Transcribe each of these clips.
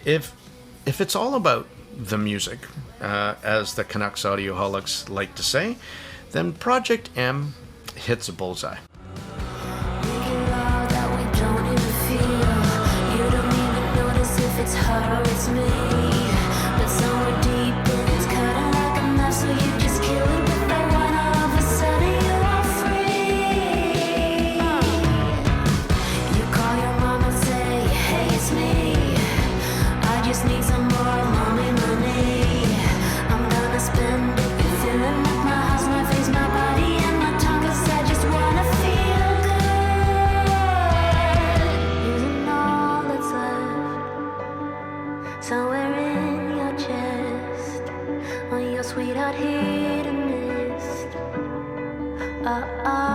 if it's all about the music, as the Canucks audioholics like to say, then Project M hits a bullseye. It's her or it's me, but somewhere deep in it's cutting like a knife, so you just kill it with the one. All of a sudden you are free. You call your mom and say, hey, it's me. I just need some more mommy money. I'm gonna spend it. You're filling up my house, my face, my body, and my tongue, 'cause I just wanna feel good. Using all that's left somewhere in your chest, on your sweetheart hit and missed. Uh-oh.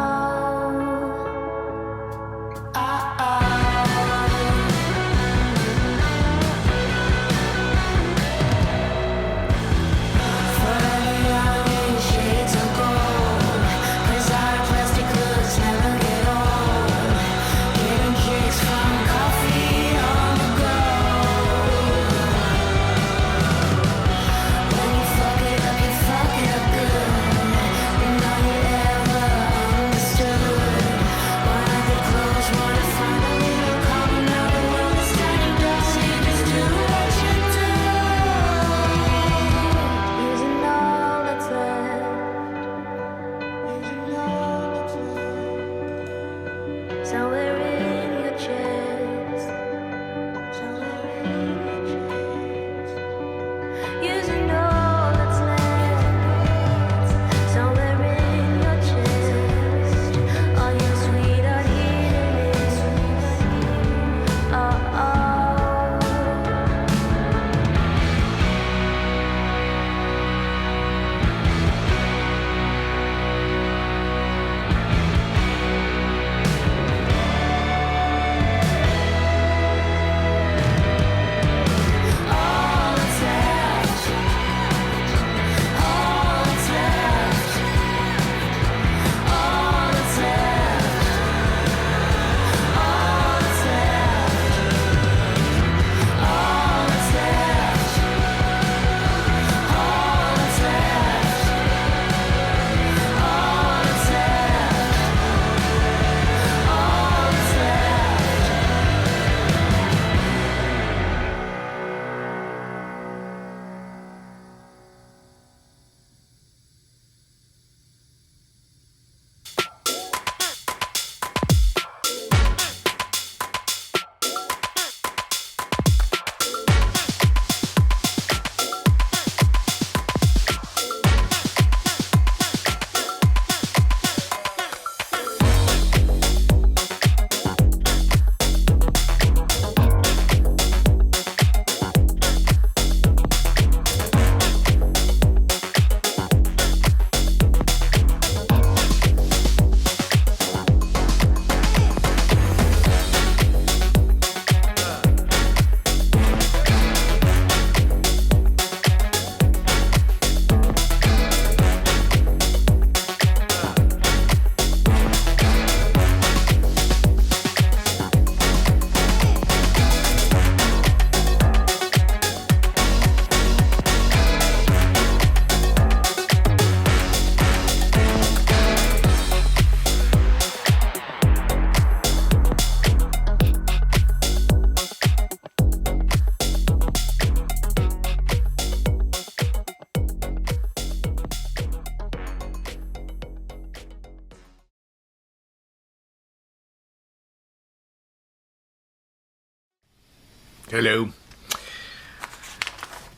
Hello.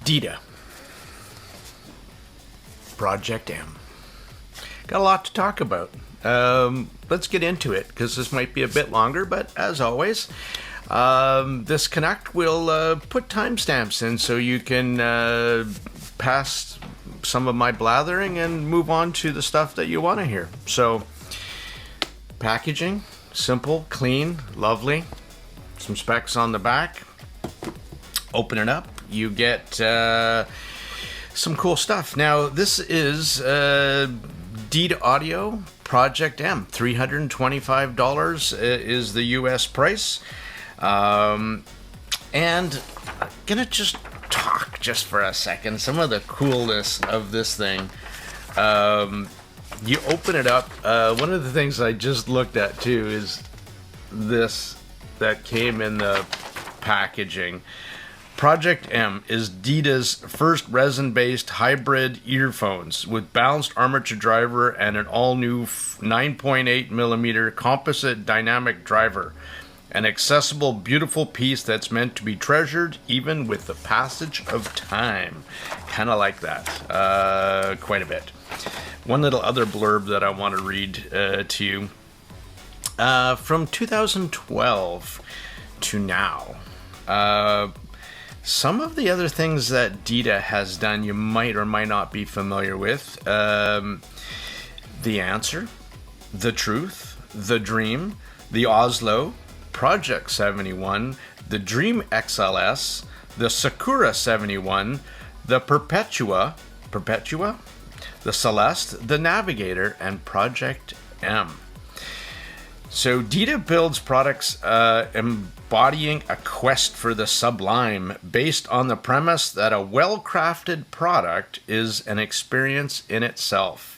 DITA. Project M. Got a lot to talk about. Let's get into it, because this might be a bit longer, but as always, this Connect will put timestamps in so you can pass some of my blathering and move on to the stuff that you want to hear. So, packaging, simple, clean, lovely. Some specs on the back. Open it up, you get some cool stuff. Now, this is DITA Audio Project M. $325 is the US price. And I'm gonna just talk just for a second. Some of the coolness of this thing. You open it up. One of the things I just looked at too is this that came in the packaging. Project M is DITA's first resin-based hybrid earphones with balanced armature driver and an all-new 9.8 millimeter composite dynamic driver. An accessible, beautiful piece that's meant to be treasured even with the passage of time. Kind of like that. Quite a bit. One little other blurb that I want to read to you. From 2012 to now. Some of the other things that DITA has done you might or might not be familiar with. The Answer, The Truth, The Dream, The Oslo, Project 71, the Dream XLS, the Sakura 71, the Perpetua, the Celeste, the Navigator, and Project M. So DITA builds products embodying a quest for the sublime based on the premise that a well-crafted product is an experience in itself.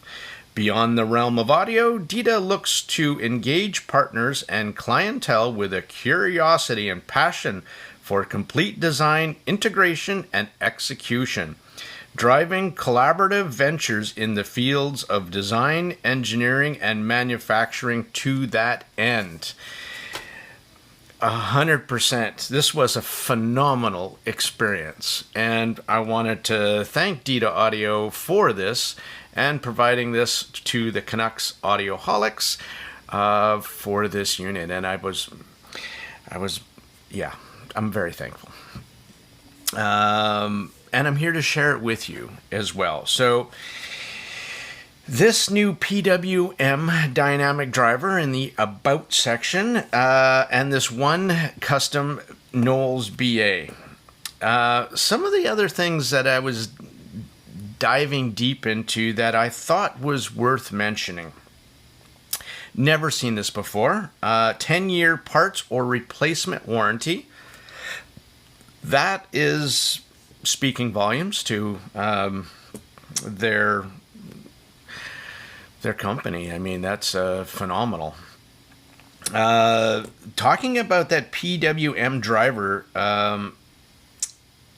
Beyond the realm of audio, DITA looks to engage partners and clientele with a curiosity and passion for complete design, integration, and execution, driving collaborative ventures in the fields of design, engineering, and manufacturing to that end. 100%. This was a phenomenal experience, and I wanted to thank DITA Audio for this and providing this to the Canucks Audioholics for this unit. And I'm very thankful. And I'm here to share it with you as well. So this new PWM dynamic driver in the About section, and this one custom Knowles BA. Some of the other things that I was diving deep into that I thought was worth mentioning. Never seen this before. 10-year parts or replacement warranty. That is speaking volumes to their company. I mean, that's phenomenal. Talking about that PWM driver,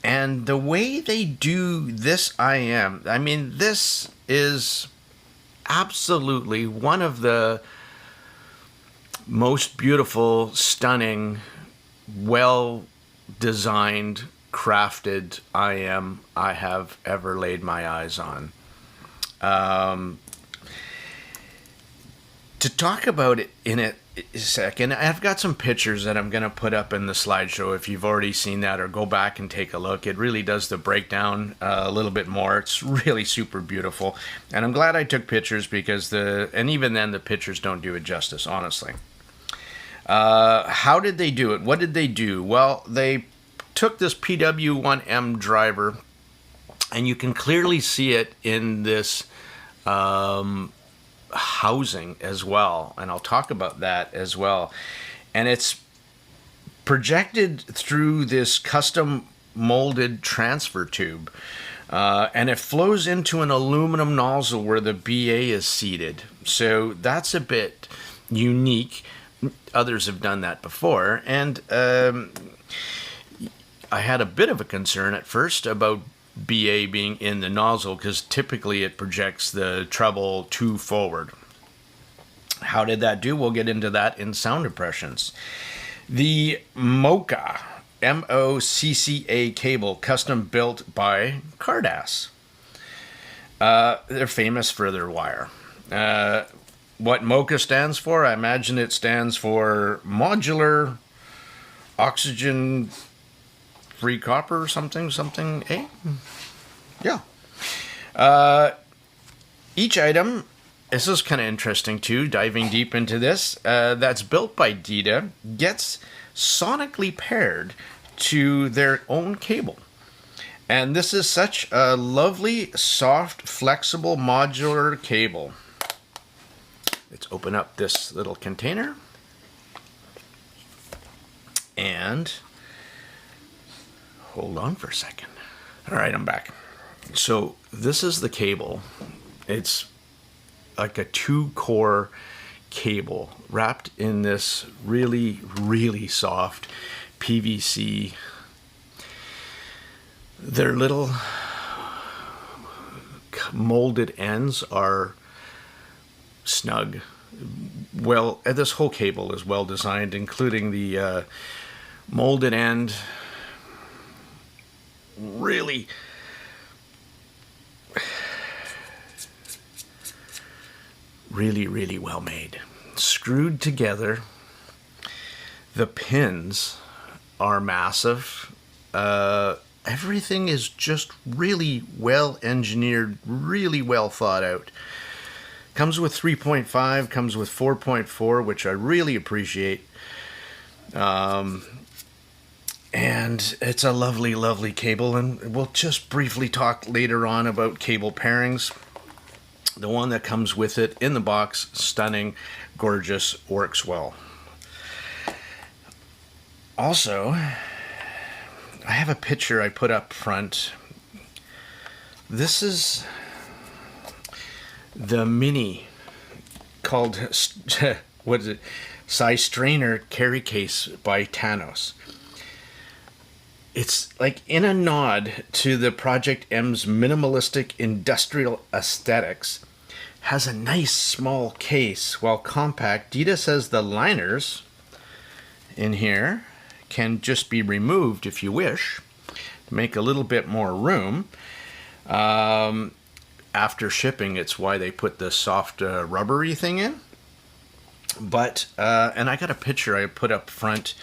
and the way they do this I mean, this is absolutely one of the most beautiful, stunning, well-designed, crafted I have ever laid my eyes on. To talk about it in a second, I've got some pictures that I'm going to put up in the slideshow if you've already seen that, or go back and take a look. It really does the breakdown a little bit more. It's really super beautiful. And I'm glad I took pictures because and even then the pictures don't do it justice, honestly. How did they do it? What did they do? Well, they took this PW1M driver, and you can clearly see it in this housing as well, and I'll talk about that as well. And it's projected through this custom molded transfer tube, and it flows into an aluminum nozzle where the BA is seated. So that's a bit unique. Others have done that before, and I had a bit of a concern at first about BA being in the nozzle because typically it projects the treble too forward. How did that do? We'll get into that in sound impressions. The MOCA, M-O-C-C-A cable, custom built by Cardass. They're famous for their wire. What MOCA stands for, I imagine it stands for Modular Oxygen Free Copper, something, eh? Yeah. Each item, this is kind of interesting too, diving deep into this, that's built by DITA, gets sonically paired to their own cable. And this is such a lovely, soft, flexible, modular cable. Let's open up this little container. And Hold on for a second. All right, I'm back. So this is the cable. It's like a 2-core cable wrapped in this really, really soft PVC. Their little molded ends are snug. Well, this whole cable is well designed, including the molded end. Really well made. Screwed together. The pins are massive. Everything is just really well engineered, really well thought out. Comes with 3.5, comes with 4.4, which I really appreciate. And it's a lovely, lovely cable, and we'll just briefly talk later on about cable pairings. The one that comes with it in the box, stunning, gorgeous, works well. Also, I have a picture I put up front. This is the mini called, what is it? Size Strainer Carry Case by Thanos. It's like in a nod to the Project M's minimalistic industrial aesthetics. Has a nice small case, while compact. DITA says the liners in here can just be removed if you wish to make a little bit more room. After shipping, it's why they put the soft rubbery thing in. But, and I got a picture I put up front.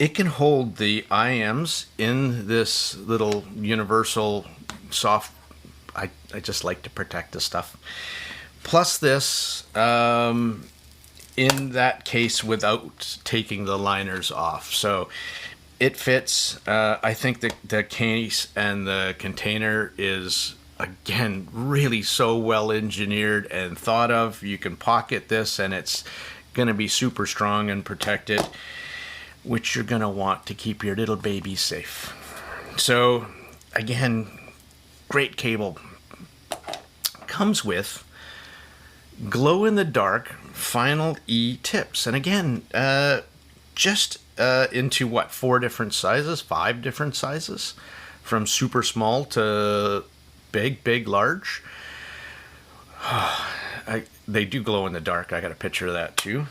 It can hold the IMs in this little universal soft, I just like to protect the stuff. Plus this in that case without taking the liners off. So it fits. I think the case and the container is, again, really so well engineered and thought of. You can pocket this and it's going to be super strong and protected, which you're going to want to keep your little baby safe. So, again, great cable. Comes with glow-in-the-dark Final E tips. And again, just into what, 4 different sizes, 5 different sizes? From super small to big, large. They do glow in the dark. I got a picture of that too.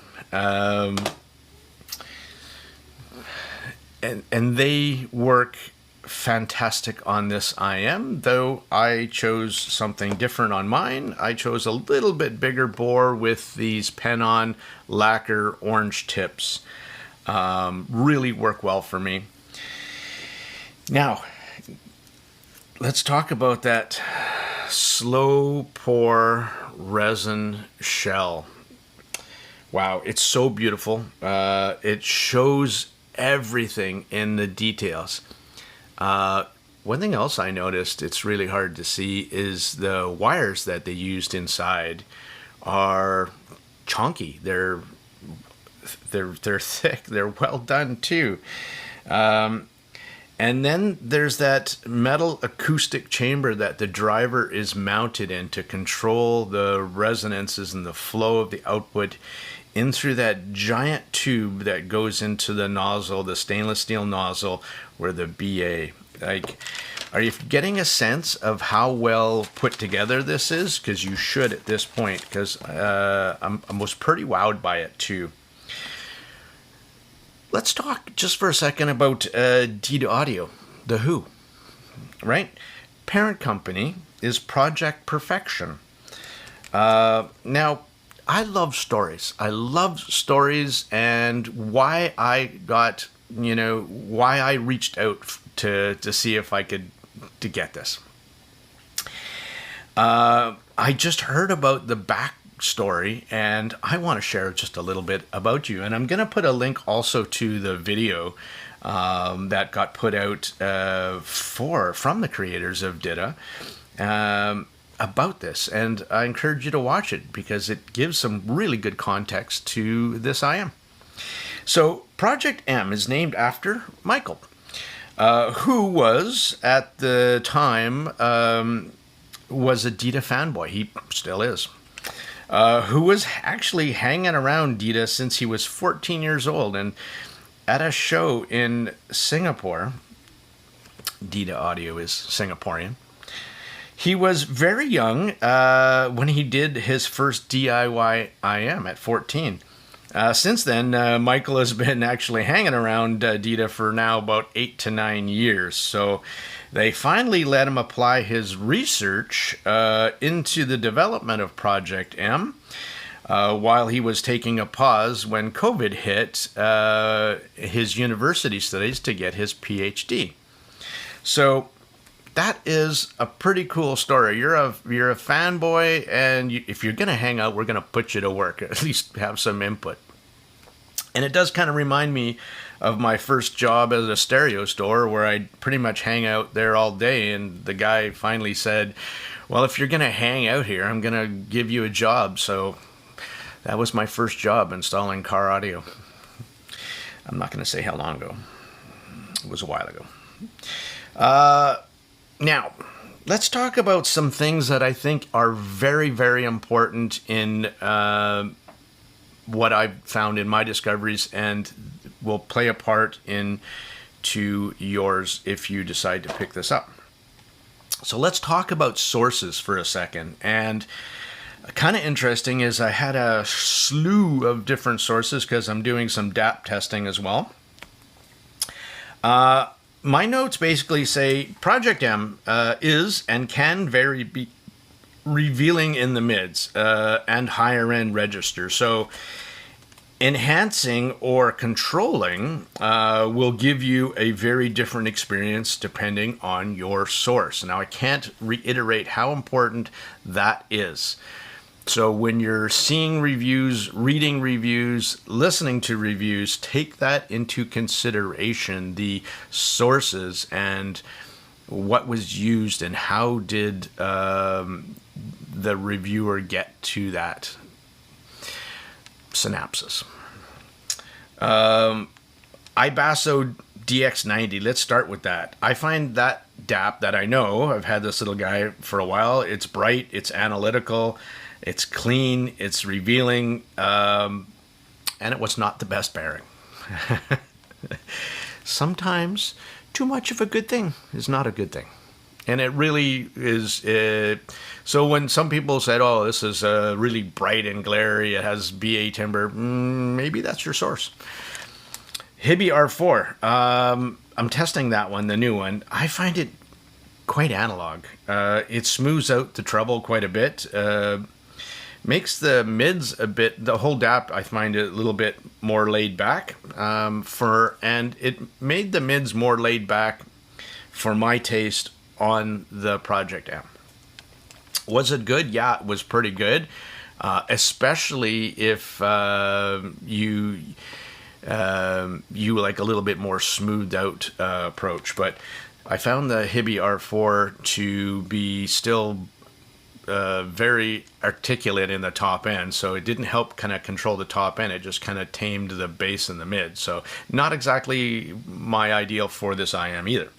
And they work fantastic on this IM, though I chose something different on mine. I chose a little bit bigger bore with these pen-on lacquer orange tips. Really work well for me. Now, let's talk about that slow pour resin shell. Wow, it's so beautiful. It shows everything in the details. One thing else I noticed, it's really hard to see, is the wires that they used inside are chunky. They're thick. They're well done too. And then there's that metal acoustic chamber that the driver is mounted in to control the resonances and the flow of the output in through that giant tube that goes into the nozzle, the stainless steel nozzle, where the BA. Like, are you getting a sense of how well put together this is? Because you should at this point, because I was pretty wowed by it too. Let's talk just for a second about DITA Audio, the Who, right? Parent company is Project Perfection. Now, I love stories. I love stories, and why I got, why I reached out to see if I could to get this. I just heard about the backstory, and I want to share just a little bit about you. And I'm going to put a link also to the video that got put out from the creators of DITA about this. And I encourage you to watch it because it gives some really good context to this IM. So Project M is named after Michael. who was at the time was a DITA fanboy. He still is. Who was actually hanging around DITA since he was 14 years old. And at a show in Singapore, DITA Audio is Singaporean, he was very young when he did his first DIY IM at 14. Since then, Michael has been actually hanging around DITA for now about 8 to 9 years. So they finally let him apply his research into the development of Project M while he was taking a pause when COVID hit his university studies to get his PhD. So that is a pretty cool story. You're a fanboy, and if you're going to hang out, we're going to put you to work, at least have some input. And it does kind of remind me of my first job at a stereo store, where I'd pretty much hang out there all day, and the guy finally said, well, if you're going to hang out here, I'm going to give you a job. So that was my first job, installing car audio. I'm not going to say how long ago. It was a while ago. Now, let's talk about some things that I think are very, very important in what I've found in my discoveries, and will play a part into yours if you decide to pick this up. So let's talk about sources for a second. And kind of interesting is I had a slew of different sources because I'm doing some DAP testing as well. My notes basically say Project M is and can be revealing in the mids and higher end registers. So enhancing or controlling will give you a very different experience depending on your source. Now, I can't reiterate how important that is. So when you're seeing reviews, reading reviews, listening to reviews, take that into consideration, the sources and what was used and how did the reviewer get to that synopsis. iBasso DX90, let's start with that. I find that DAP that I know, I've had this little guy for a while, it's bright, it's analytical, it's clean, it's revealing, and it was not the best pairing. Sometimes too much of a good thing is not a good thing. And it really is. So when some people said, oh, this is really bright and glary, it has BA timbre, maybe that's your source. Hibby R4, I'm testing that one, the new one. I find it quite analog. It smooths out the treble quite a bit. Makes the mids a bit, the whole DAP, I find it a little bit more laid back. And it made the mids more laid back for my taste on the Project M. Was it good? Yeah, it was pretty good. Especially if you like a little bit more smoothed out approach. But I found the Hibby R4 to be still very articulate in the top end, so it didn't help kind of control the top end. It just kind of tamed the bass and the mid. So not exactly my ideal for this IM either.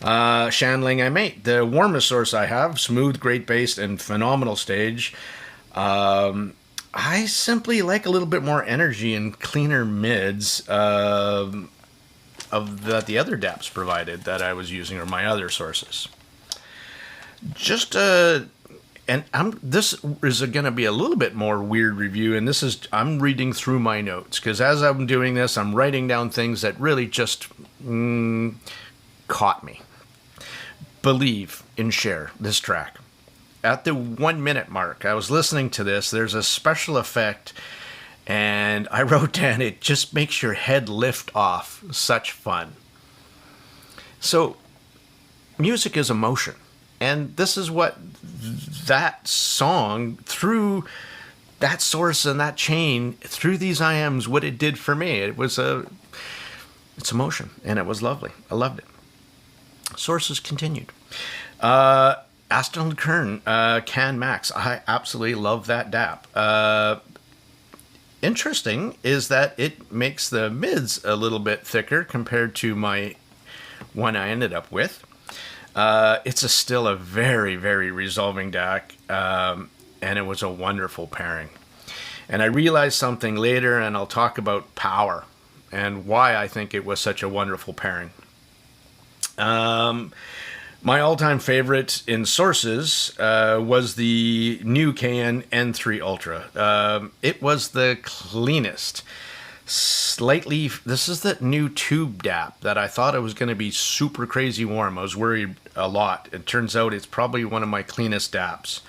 Shanling M8, the warmest source I have, smooth, great bass, and phenomenal stage. I simply like a little bit more energy and cleaner mids that the other DAPs provided that I was using, or my other sources. Just this is going to be a little bit more weird review, and I'm reading through my notes, because as I'm doing this, I'm writing down things that really just caught me. Believe in CHER, this track. At the 1 minute mark, I was listening to this, there's a special effect, and I wrote down, it just makes your head lift off. Such fun. So, music is emotion. And this is what that song, through that source and that chain, through these IMs, what it did for me. It's emotion, and it was lovely. I loved it. Sources continued. Aston Kern, Can Max. I absolutely love that DAP. Interesting is that it makes the mids a little bit thicker compared to my one I ended up with. It's still a very, very resolving DAC, and it was a wonderful pairing. And I realized something later, and I'll talk about power and why I think it was such a wonderful pairing. My all-time favorite in sources was the new KN N3 Ultra. It was the cleanest. This is that new tube DAP that I thought it was going to be super crazy warm. I was worried a lot. It turns out it's probably one of my cleanest DAPs.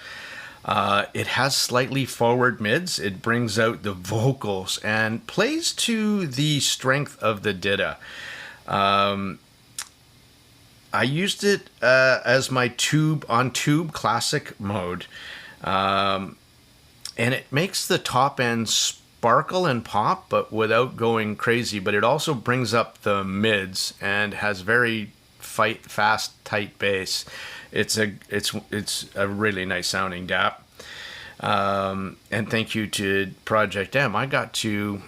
It has slightly forward mids. It brings out the vocals and plays to the strength of the DITA. I used it as my tube classic mode, and it makes the top end sparkle and pop, but without going crazy. But it also brings up the mids and has very fast, tight bass. It's a really nice sounding DAP. And thank you to Project M. I got to,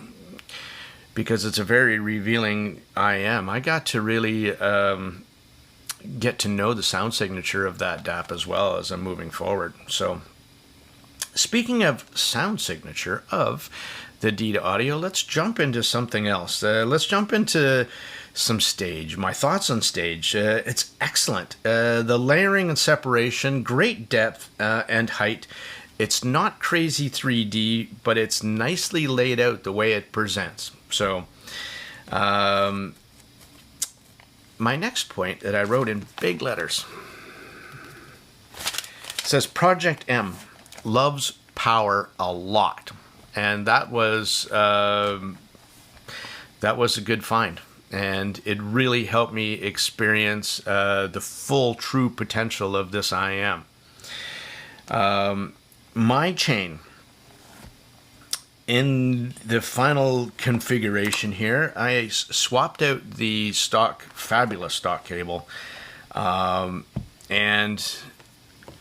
because it's a very revealing IM, I got to really get to know the sound signature of that DAP as well as I'm moving forward. So speaking of sound signature of the DITA audio, let's jump into something else. Let's jump into some stage. My thoughts on stage. It's excellent. The layering and separation, great depth and height. It's not crazy 3D, but it's nicely laid out the way it presents. So my next point that I wrote in big letters says Project M loves power a lot. And that was a good find, and it really helped me experience the full true potential of this IM. My chain in the final configuration here, I swapped out the fabulous stock cable, and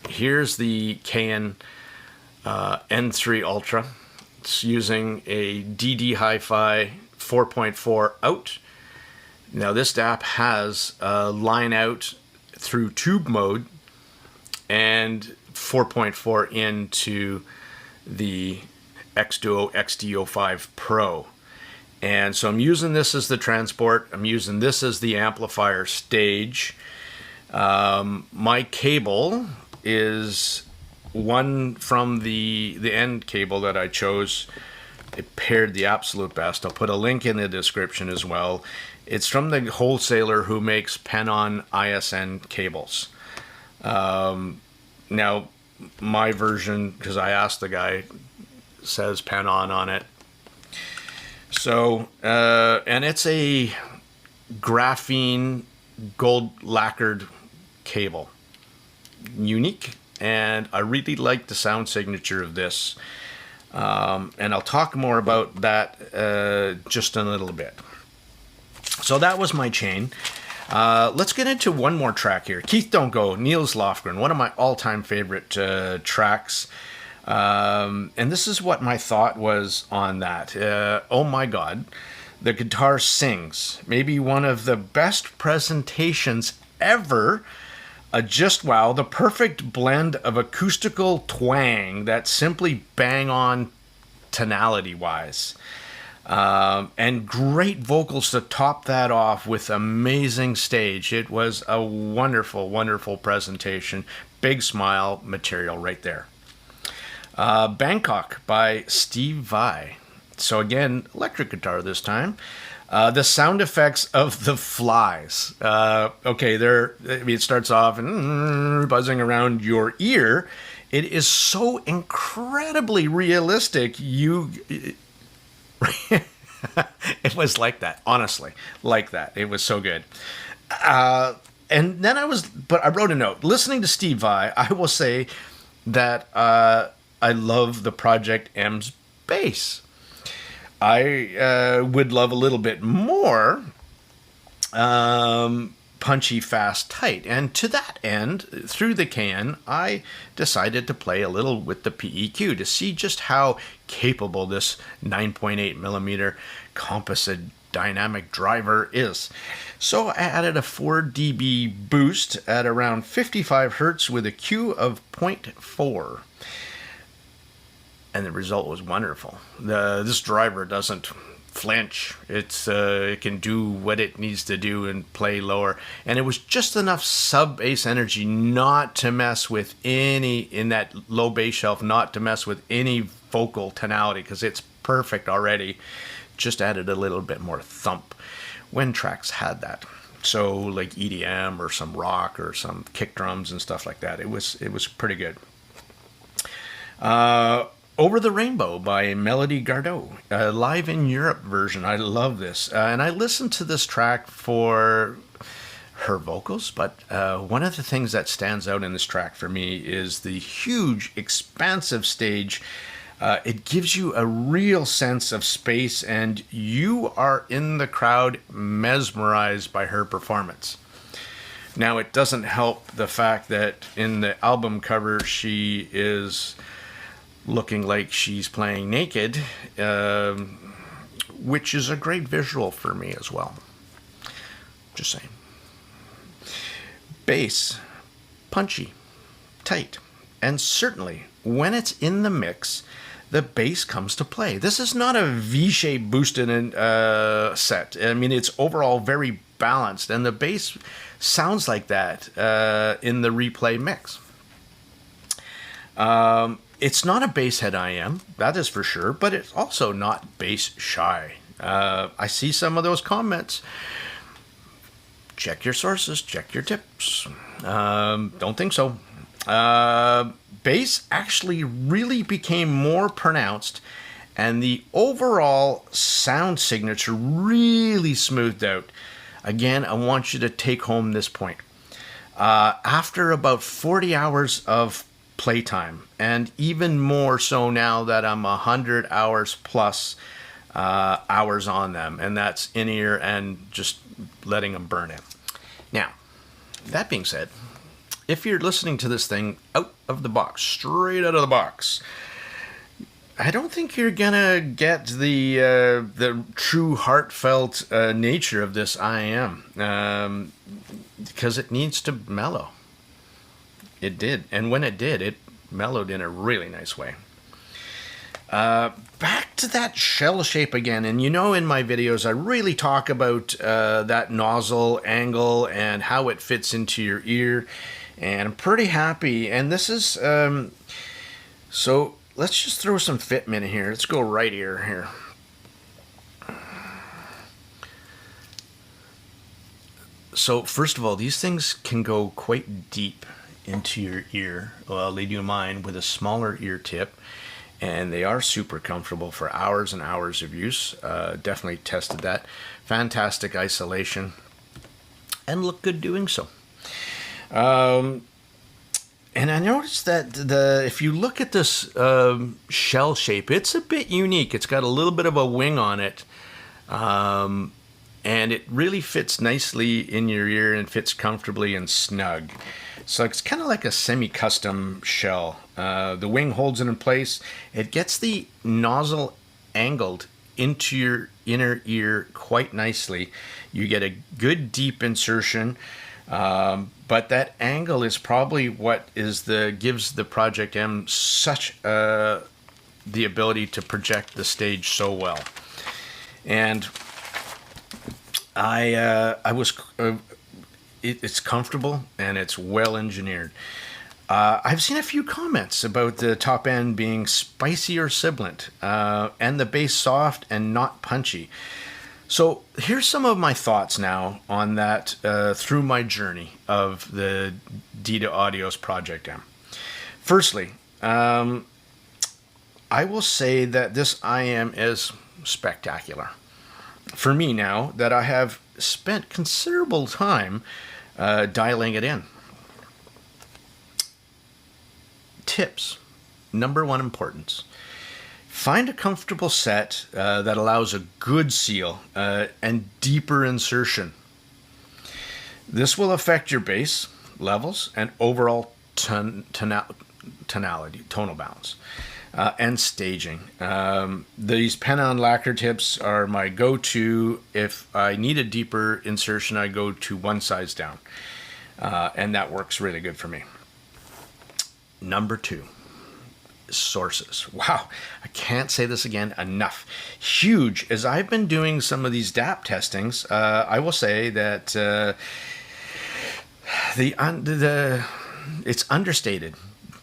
here's the KN N3 Ultra. It's using a DD Hi-Fi 4.4 out. Now this DAP has a line out through tube mode and 4.4 into the X-Duo XD05 Pro. And so I'm using this as the transport. I'm using this as the amplifier stage. My cable is one from the end cable that I chose. It paired the absolute best. I'll put a link in the description as well. It's from the wholesaler who makes Penon ISN cables. Now, my version, because I asked the guy, says Penon on it. So, and it's a graphene gold lacquered cable. Unique. And I really like the sound signature of this. And I'll talk more about that just in a little bit. So that was my chain. Let's get into one more track here. Keith Don't Go, Niels Lofgren, one of my all-time favorite tracks. And this is what my thought was on that. Oh my God, the guitar sings. Maybe one of the best presentations ever. Just wow, the perfect blend of acoustical twang that's simply bang on tonality wise. And great vocals to top that off with amazing stage. It was a wonderful, wonderful presentation. Big smile material right there. Bangkok by Steve Vai. So again, electric guitar this time. The sound effects of the flies. Okay, it starts off and buzzing around your ear. It is so incredibly realistic. It was like that, honestly, like that. It was so good. And then I wrote a note. Listening to Steve Vai, I will say that I love the Project M's bass. I would love a little bit more punchy, fast, tight. And to that end, through the can, I decided to play a little with the PEQ to see just how capable this 9.8 millimeter composite dynamic driver is. So I added a 4 dB boost at around 55 Hertz with a Q of 0.4. And the result was wonderful. This driver doesn't flinch. It can do what it needs to do and play lower. And it was just enough sub-bass energy not to mess with any, in that low bass shelf, not to mess with any vocal tonality, because it's perfect already. Just added a little bit more thump when tracks had that. So like EDM or some rock or some kick drums and stuff like that. It was pretty good. Over the Rainbow by Melody Gardot, live in Europe version. I love this. And I listened to this track for her vocals, but one of the things that stands out in this track for me is the huge, expansive stage. It gives you a real sense of space, and you are in the crowd mesmerized by her performance. Now, it doesn't help the fact that in the album cover she is looking like she's playing naked, which is a great visual for me as well. Just saying. Bass, punchy, tight, and certainly when it's in the mix, the bass comes to play. This is not a V-shaped boosted set. I mean, it's overall very balanced, and the bass sounds like that in the replay mix. It's not a bass head I am, that is for sure, but it's also not bass shy. I see some of those comments. Check your sources, check your tips. Don't think so. Bass actually really became more pronounced, and the overall sound signature really smoothed out. Again, I want you to take home this point. After about 40 hours of playtime, and even more so now that I'm 100 hours plus hours on them, and that's in-ear and just letting them burn in. Now, that being said, if you're listening to this thing out of the box, straight out of the box, I don't think you're gonna get the true heartfelt nature of this I am, because it needs to mellow. It did, and when it did, it mellowed in a really nice way. Back to that shell shape again, and you know in my videos I really talk about that nozzle angle and how it fits into your ear, and I'm pretty happy. And this is, so let's just throw some fitment in here. Let's go right ear here. So first of all, these things can go quite deep into your ear. Well, they do mine with a smaller ear tip, and they are super comfortable for hours and hours of use. Definitely tested that. Fantastic isolation, and look good doing so. And I noticed that if you look at this shell shape, it's a bit unique. It's got a little bit of a wing on it, and it really fits nicely in your ear and fits comfortably and snug. So it's kind of like a semi-custom shell. The wing holds it in place. It gets the nozzle angled into your inner ear quite nicely. You get a good deep insertion, but that angle is probably what gives the Project M such the ability to project the stage so well. And it's comfortable and it's well engineered. I've seen a few comments about the top end being spicy or sibilant, and the bass soft and not punchy. So here's some of my thoughts now on that through my journey of the DITA Audio's Project M. Firstly, I will say that this IM is spectacular. For me now that I have spent considerable time dialing it in. Tips, number one importance. Find a comfortable set that allows a good seal and deeper insertion. This will affect your bass levels and overall tonal balance. and staging. These pen-on lacquer tips are my go-to. If I need a deeper insertion, I go to one size down, and that works really good for me. Number 2, sources. Wow, I can't say this again enough. Huge. As I've been doing some of these DAP testings, I will say that it's understated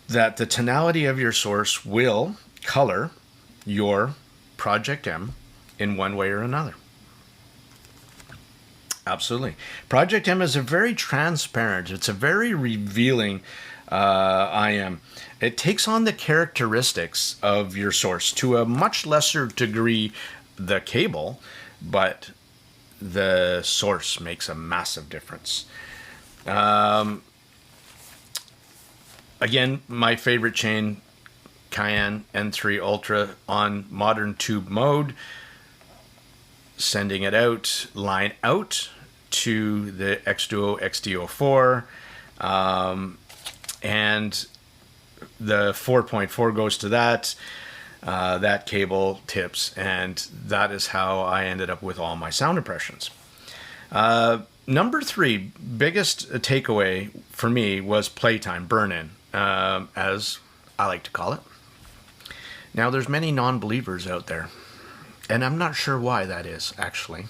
that the tonality of your source will color your Project M in one way or another. Absolutely. Project M is a very transparent, it's a very revealing IM. It takes on the characteristics of your source to a much lesser degree the cable, but the source makes a massive difference. Again, my favorite chain, Cayenne N3 Ultra on modern tube mode, sending it out, line out to the X-Duo XD04, and the 4.4 goes to that. That cable tips, and that is how I ended up with all my sound impressions. Number 3, biggest takeaway for me was playtime, burn-in, as I like to call it. Now, there's many non-believers out there, and I'm not sure why that is, actually.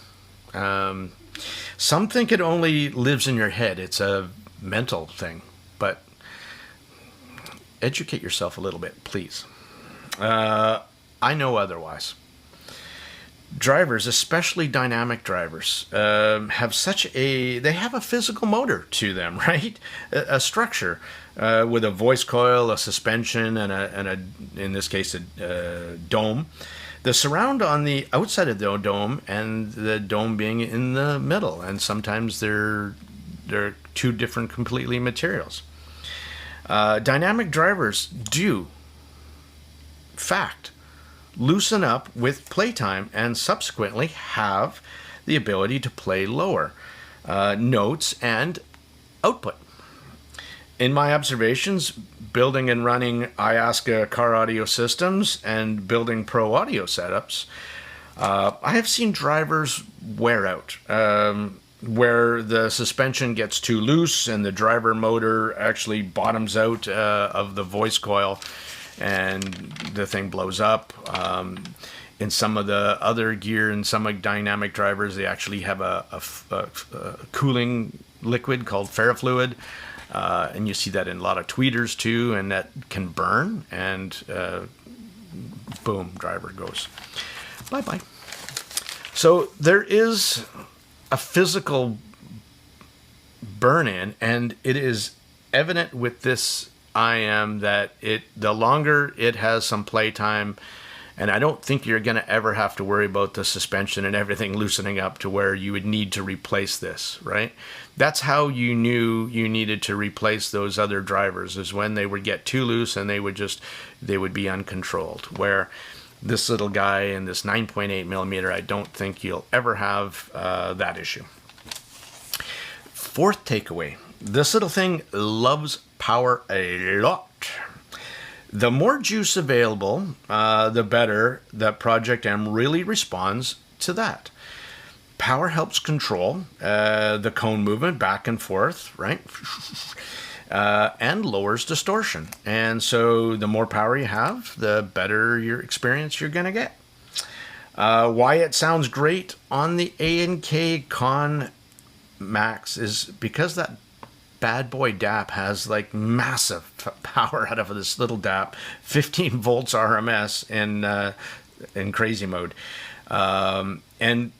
Some think it only lives in your head. It's a mental thing, but educate yourself a little bit, please. I know otherwise. Drivers, especially dynamic drivers, have they have a physical motor to them, right? A structure with a voice coil, a suspension, and a in this case a dome. The surround on the outside of the dome, and the dome being in the middle, and sometimes they're two different completely materials. Dynamic drivers do, fact, loosen up with playtime and subsequently have the ability to play lower notes and output. In my observations, building and running Iasca car audio systems and building pro audio setups, I have seen drivers wear out, where the suspension gets too loose and the driver motor actually bottoms out of the voice coil, and the thing blows up. In some of the other gear, in some dynamic drivers, they actually have a cooling liquid called ferrofluid, and you see that in a lot of tweeters too, and that can burn, and boom, driver goes bye-bye. So there is a physical burn-in, and it is evident with this IM that the longer it has some playtime, and I don't think you're going to ever have to worry about the suspension and everything loosening up to where you would need to replace this, right? That's how you knew you needed to replace those other drivers, is when they would get too loose and they would be uncontrolled. Where this little guy in this 9.8 millimeter, I don't think you'll ever have that issue. 4th takeaway. This little thing loves power a lot. The more juice available, the better that Project M really responds to that. Power helps control the cone movement back and forth, right? And lowers distortion. And so the more power you have, the better your experience you're going to get. Why it sounds great on the A&K Con Max is because that bad boy DAP has like massive power out of this little DAP, 15 volts RMS in crazy mode. And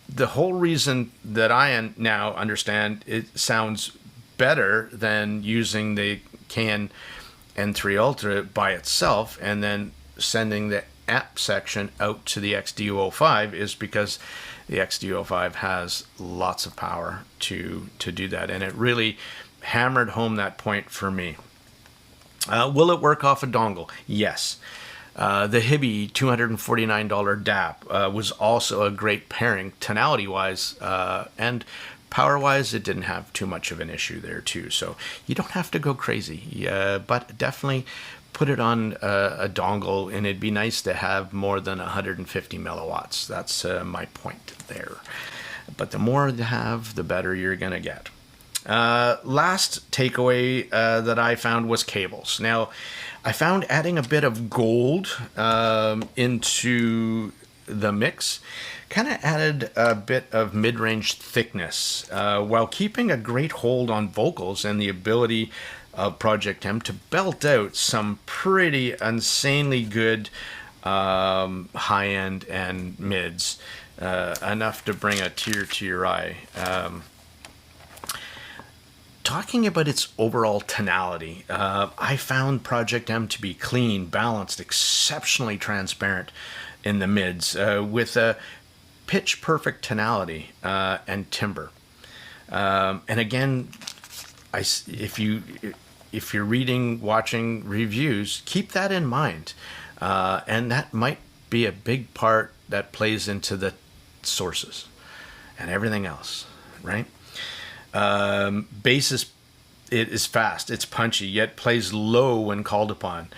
the whole reason that I now understand it sounds better than using the Cayenne N3 Ultra by itself and then sending the amp section out to the XD05 is because the XD05 has lots of power to do that, and it really hammered home that point for me. Will it work off a dongle? Yes. The Hibby $249 DAP was also a great pairing tonality-wise, and power-wise it didn't have too much of an issue there too, so you don't have to go crazy, but definitely put it on a dongle, and it'd be nice to have more than 150 milliwatts. That's my point there. But the more you have, the better you're going to get. Last takeaway that I found was cables. Now, I found adding a bit of gold into the mix kind of added a bit of mid-range thickness while keeping a great hold on vocals and the ability of Project M to belt out some pretty insanely good high-end and mids, enough to bring a tear to your eye. Talking about its overall tonality, I found Project M to be clean, balanced, exceptionally transparent in the mids, with a pitch-perfect tonality and timbre. And again, if you're reading, watching reviews, keep that in mind, and that might be a big part that plays into the sources and everything else, right? Bass is fast, it's punchy, yet plays low when called upon.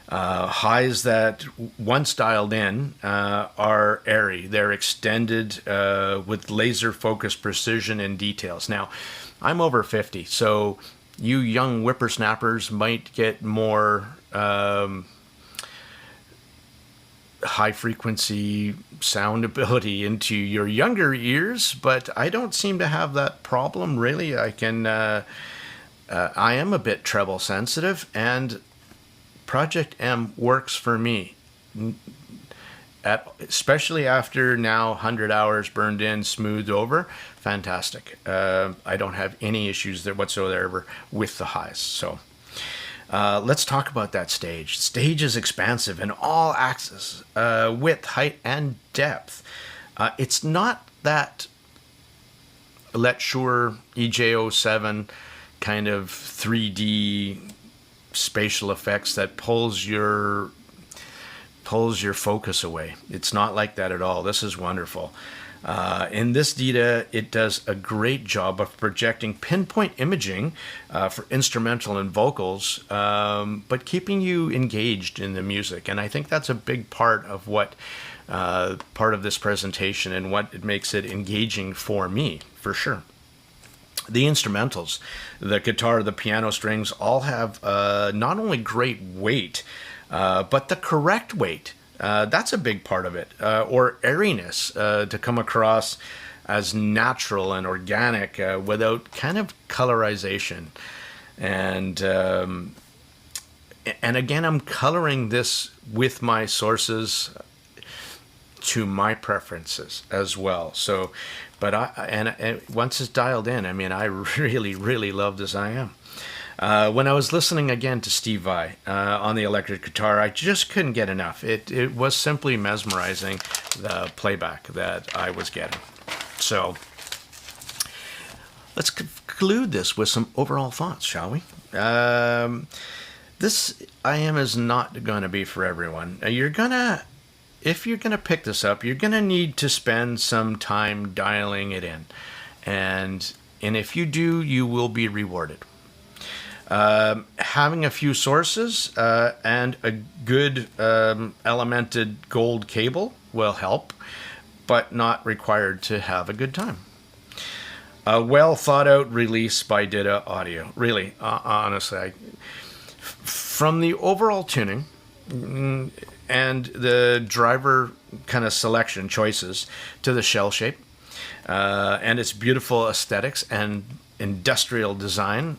Highs that, once dialed in, are airy. They're extended with laser-focused precision and details. Now, I'm over 50, so you young whippersnappers might get more high-frequency sound ability into your younger ears, but I don't seem to have that problem, really. I am a bit treble sensitive, and Project M works for me, especially after now 100 hours burned in, smoothed over. Fantastic. I don't have any issues there whatsoever with the highs. So let's talk about that stage. Stage is expansive in all axes, width, height, and depth. It's not that CHER EJ07 kind of 3D spatial effects that pulls your focus away. It's not like that at all. This is wonderful. In this DITA, it does a great job of projecting pinpoint imaging for instrumental and vocals, but keeping you engaged in the music. And I think that's a big part of what part of this presentation and what it makes it engaging for me, for sure. The instrumentals, the guitar, the piano strings, all have not only great weight, but the correct weight. That's a big part of it. Or airiness, to come across as natural and organic without kind of colorization. And again, I'm coloring this with my sources to my preferences as well. So, but and once it's dialed in, I mean, I really, really love this. I am. When I was listening again to Steve Vai on the electric guitar, I just couldn't get enough. It was simply mesmerizing, the playback that I was getting. So let's conclude this with some overall thoughts, shall we? This IM is not going to be for everyone. If you're gonna pick this up, you're gonna need to spend some time dialing it in, and if you do, you will be rewarded. Having a few sources and a good elemented gold cable will help, but not required to have a good time. A well thought out release by DITA Audio. Really, honestly, from the overall tuning and the driver kind of selection choices to the shell shape and its beautiful aesthetics and industrial design.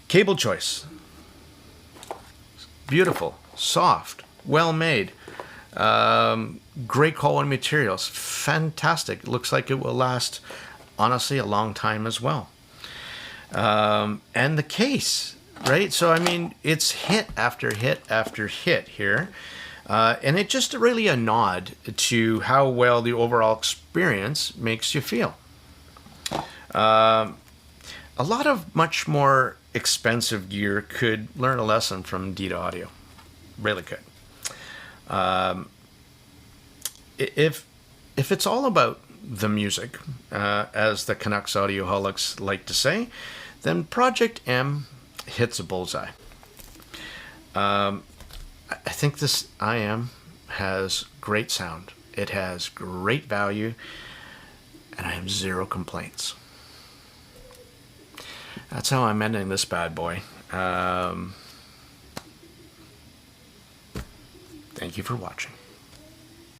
Cable choice. Beautiful, soft, well made. Great quality materials. Fantastic. Looks like it will last, honestly, a long time as well. And the case, right? So, I mean, it's hit after hit after hit here. And it's just really a nod to how well the overall experience makes you feel. A lot of much more expensive gear could learn a lesson from DITA Audio. Really could. If it's all about the music, as the Canucks audioholics like to say, then Project M hits a bullseye. I think this IM has great sound. It has great value, and I have zero complaints. That's how I'm ending this bad boy. Thank you for watching.